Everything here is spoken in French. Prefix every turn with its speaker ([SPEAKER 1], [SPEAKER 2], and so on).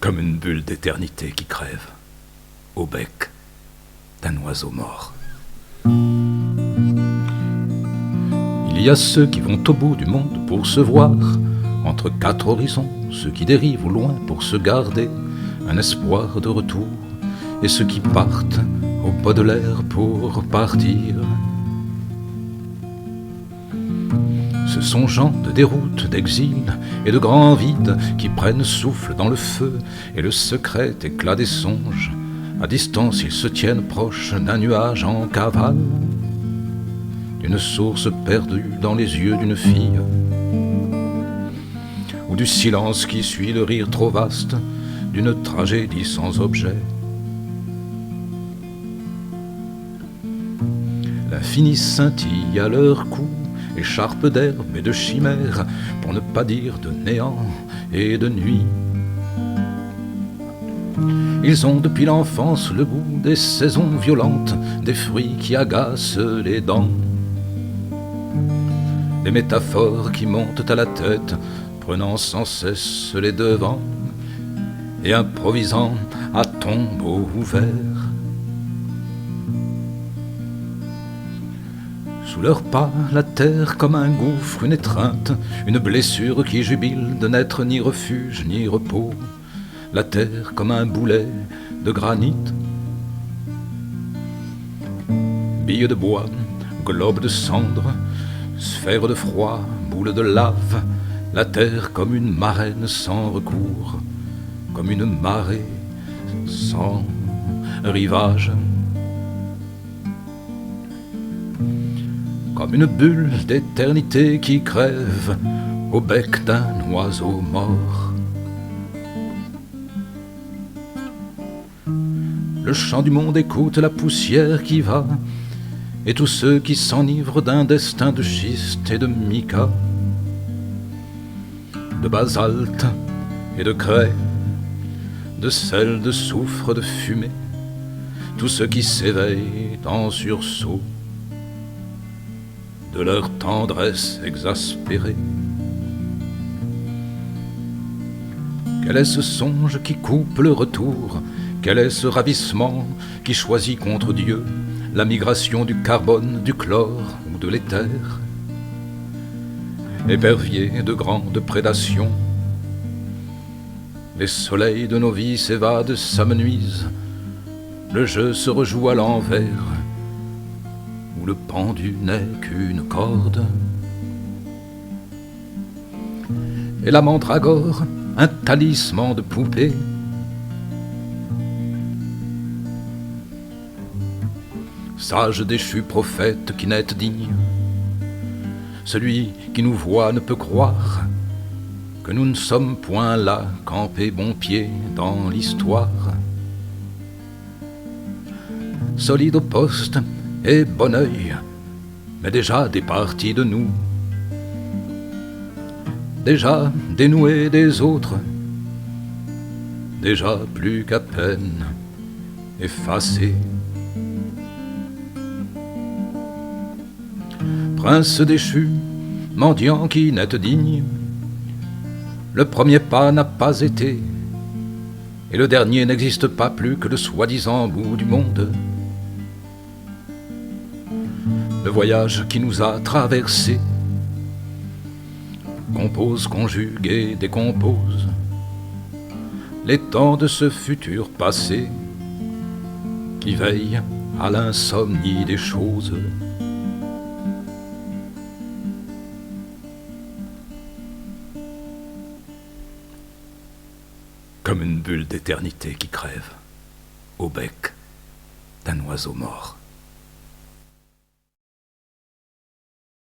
[SPEAKER 1] comme une bulle d'éternité qui crève au bec d'un oiseau mort. Il y a ceux qui vont au bout du monde pour se voir, entre quatre horizons, ceux qui dérivent au loin pour se garder un espoir de retour, et ceux qui partent au bas de l'air pour partir. Ce sont gens de déroute, d'exil et de grands vides qui prennent souffle dans le feu et le secret éclat des songes. À distance, ils se tiennent proches d'un nuage en cavale, d'une source perdue dans les yeux d'une fille, ou du silence qui suit le rire trop vaste d'une tragédie sans objet. L'infini scintille à leur cou, écharpe d'herbe et de chimères, pour ne pas dire de néant et de nuit. Ils ont depuis l'enfance le goût des saisons violentes, des fruits qui agacent les dents, des métaphores qui montent à la tête, prenant sans cesse les devants et improvisant à tombeau ouvert. Sous leurs pas, la terre comme un gouffre, une étreinte, une blessure qui jubile de n'être ni refuge ni repos. La terre comme un boulet de granit, bille de bois, globe de cendre, sphère de froid, boule de lave. La terre comme une marraine sans recours, comme une marée sans rivage, comme une bulle d'éternité qui crève au bec d'un oiseau mort. Le chant du monde écoute la poussière qui va, et tous ceux qui s'enivrent d'un destin de schiste et de mica, de basalte et de craie, de sel, de soufre, de fumée, tous ceux qui s'éveillent en sursaut de leur tendresse exaspérée. Quel est ce songe qui coupe le retour? Quel est ce ravissement qui choisit contre Dieu la migration du carbone, du chlore ou de l'éther? Épervier de grande prédation, les soleils de nos vies s'évadent, s'amenuisent, le jeu se rejoue à l'envers, où le pendu n'est qu'une corde. Et la mandragore, un talisman de poupée, sage déchu prophète qui n'est digne, celui qui nous voit ne peut croire que nous ne sommes point là, campés bon pied dans l'histoire. Solide au poste et bon œil, mais déjà départis de nous, déjà dénoués des autres, déjà plus qu'à peine effacés. Prince déchu, mendiant qui n'est digne, le premier pas n'a pas été, et le dernier n'existe pas plus que le soi-disant bout du monde. Le voyage qui nous a traversés compose, conjugue et décompose les temps de ce futur passé qui veille à l'insomnie des choses. Comme une bulle d'éternité qui crève au bec d'un oiseau mort.